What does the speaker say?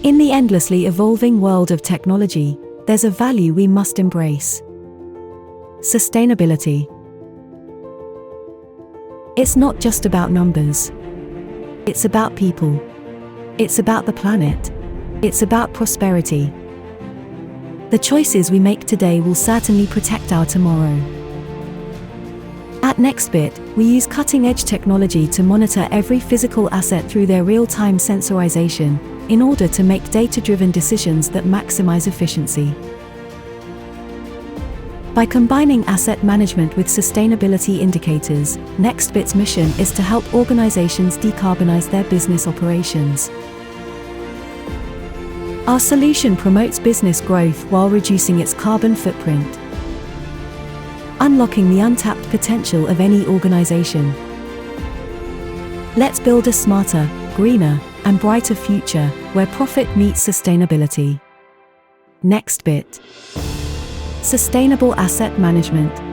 In the endlessly evolving world of technology, there's a value we must embrace: sustainability. It's not just about numbers. It's about people. It's about the planet. It's about prosperity. The choices we make today will certainly protect our tomorrow. At Nextbitt, we use cutting-edge technology to monitor every physical asset through their real-time sensorization, in order to make data-driven decisions that maximize efficiency. By combining asset management with sustainability indicators, Nextbitt's mission is to help organizations decarbonize their business operations. Our solution promotes business growth while reducing its carbon footprint, unlocking the untapped potential of any organization. Let's build a smarter, greener, and brighter future where profit meets sustainability. Nextbitt. Sustainable asset management.